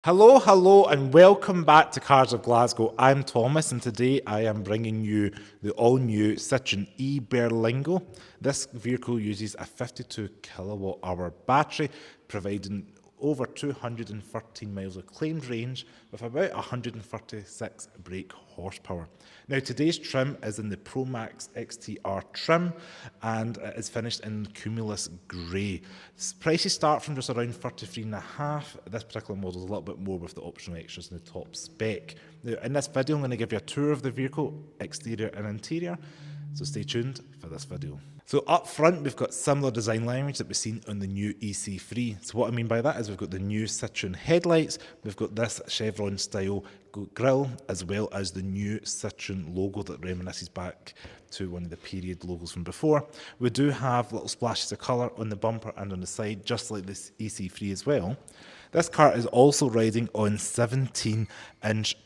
Hello, and welcome back to Cars of Glasgow. I'm Thomas, and today I am bringing you the all-new Citroen E Berlingo. This vehicle uses a 52 kilowatt hour battery, providing over 213 miles of claimed range with about 136 brake horsepower. Now, today's trim is in the Pro Max XTR trim and it is finished in Cumulus Grey. Prices start from just around 33 and a half. This particular model is a little bit more with the optional extras in the top spec. Now, in this video, I'm going to give you a tour of the vehicle, exterior and interior. So stay tuned for this video. So up front, we've got similar design language that we've seen on the new EC3. So what I mean by that is we've got the new Citroen headlights, we've got this chevron style grille, as well as the new Citroen logo that reminisces back to one of the period logos from before. We do have little splashes of colour on the bumper and on the side, just like this EC3 as well. This car is also riding on 17-inch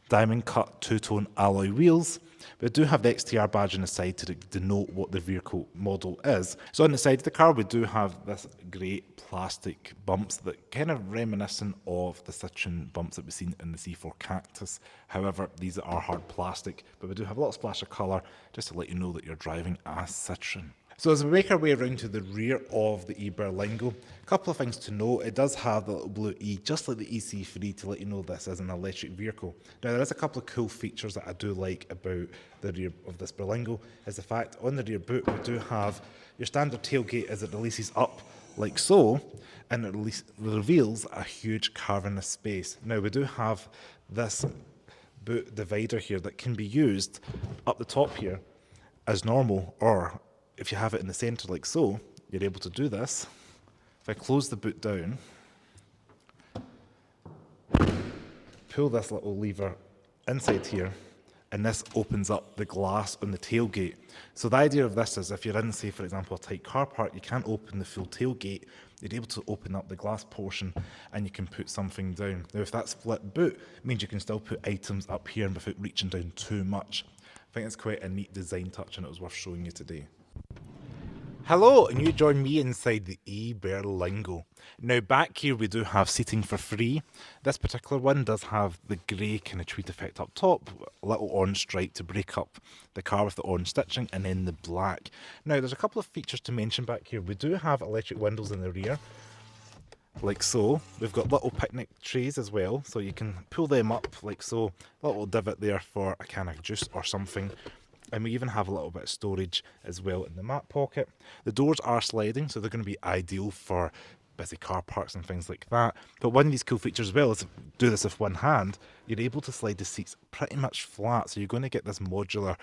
diamond cut two-tone alloy wheels. We do have the XTR badge on the side to denote what the vehicle model is. So on the side of the car, we do have this great plastic bumps that kind of reminiscent of the Citroen bumps that we've seen in the C4 Cactus. However, these are hard plastic, but we do have a little splash of colour just to let you know that you're driving a Citroen. So as we make our way around to the rear of the E Berlingo, a couple of things to note. It does have the little blue E, just like the EC3, to let you know this is an electric vehicle. Now, there is a couple of cool features that I do like about the rear of this Berlingo, is the fact on the rear boot we do have your standard tailgate as it releases up like so, and it reveals a huge cavernous space. Now, we do have this boot divider here that can be used up the top here as normal, or if you have it in the centre like so, you're able to do this. If I close the boot down, pull this little lever inside here, and this opens up the glass on the tailgate. So the idea of this is if you're in, say, for example, a tight car park, you can't open the full tailgate, you're able to open up the glass portion and you can put something down. Now, if that split boot means you can still put items up here and without reaching down too much. I think it's quite a neat design touch and it was worth showing you today. Hello, and you join me inside the E Berlingo. Now back here we do have seating for free. This particular one does have the grey kind of tweed effect up top, a little orange stripe to break up the car with the orange stitching, and then the black. Now there's a couple of features to mention back here. We do have electric windows in the rear, like so. We've got little picnic trays as well, so you can pull them up like so. A little divot there for a can of juice or something. And we even have a little bit of storage as well in the mat pocket. The doors are sliding, so they're going to be ideal for busy car parks and things like that. But one of these cool features as well is, do this with one hand, you're able to slide the seats pretty much flat. So you're going to get this modular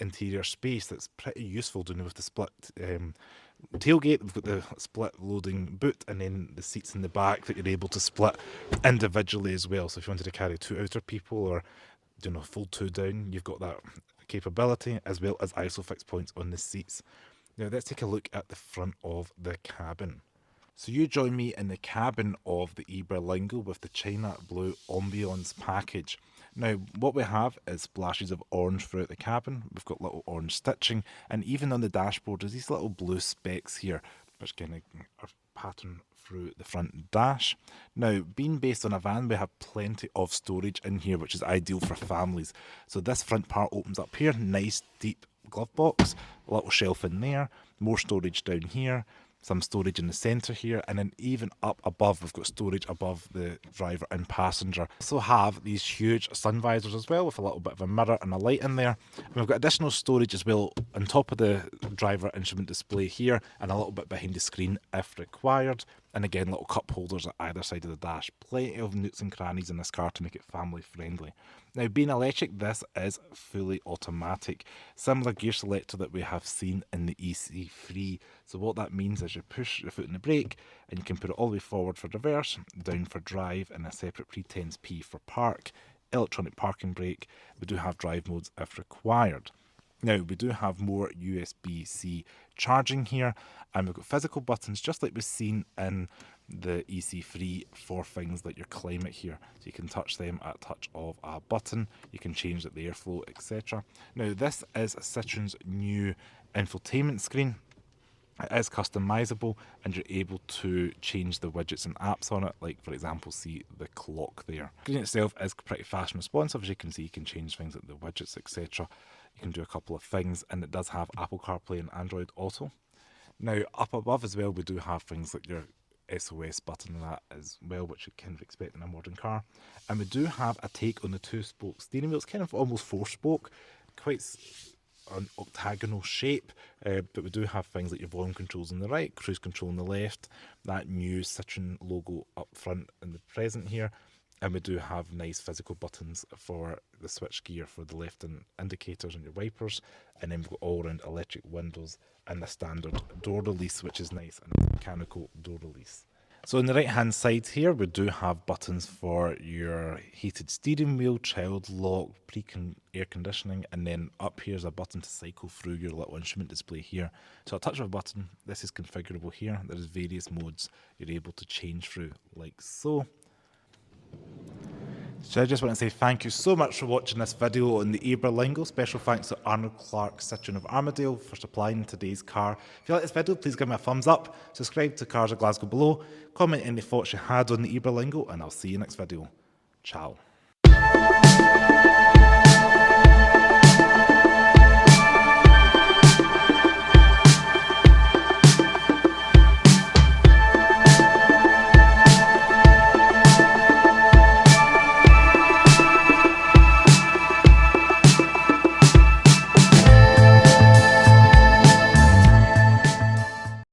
interior space that's pretty useful doing it with the split tailgate. We've got the split loading boot, and then the seats in the back that you're able to split individually as well. So if you wanted to carry two outer people or fold two down, you've got that capability, as well as ISOFIX points on the seats. Now let's take a look at the front of the cabin. So you join me in the cabin of the E Berlingo with the China Blue Ambiance package. Now what we have is splashes of orange throughout the cabin. We've got little orange stitching, and even on the dashboard there's these little blue specks here which kind of are patterned through the front dash. Now, being based on a van, we have plenty of storage in here, which is ideal for families. So this front part opens up here, nice deep glove box, a little shelf in there, more storage down here, some storage in the centre here, and then even up above we've got storage above the driver and passenger. Also have these huge sun visors as well, with a little bit of a mirror and a light in there. And we've got additional storage as well on top of the driver instrument display here, and a little bit behind the screen if required. And again, little cup holders at either side of the dash. Plenty of nooks and crannies in this car to make it family friendly. Now, being electric, this is fully automatic. Similar gear selector that we have seen in the EC3. So what that means is you push your foot in the brake and you can put it all the way forward for reverse, down for drive, and a separate pre-tense P for park. Electronic parking brake. We do have drive modes if required. Now, we do have more USB-C charging here, and we've got physical buttons just like we've seen in the EC3 for things like your climate here. So you can touch them at touch of a button, you can change the airflow, etc. Now, this is Citroen's new infotainment screen. It is customizable and you're able to change the widgets and apps on it, like for example, see the clock there. The screen itself is pretty fast and responsive. As you can see, you can change things like the widgets, etc. You can do a couple of things, and it does have Apple CarPlay and Android Auto. Now, up above as well, we do have things like your SOS button and that as well, which you kind of expect in a modern car. And we do have a take on the two-spoke steering wheel. It's kind of almost four-spoke, quite an octagonal shape, but we do have things like your volume controls on the right, cruise control on the left, that new Citroen logo up front in the present here, and we do have nice physical buttons for the switch gear for the left and indicators and your wipers, and then we've got all around electric windows and the standard door release, which is nice, and a mechanical door release. So on the right hand side here, we do have buttons for your heated steering wheel, child lock, air conditioning, and then up here is a button to cycle through your little instrument display here. So a touch of a button, this is configurable here. There is various modes you're able to change through, like so. So I just want to say thank you so much for watching this video on the E Berlingo. Special thanks to Arnold Clark Citroen of Armadale for supplying today's car. If you like this video, please give me a thumbs up, subscribe to Cars of Glasgow below, comment any thoughts you had on the E Berlingo, and I'll see you next video. Ciao.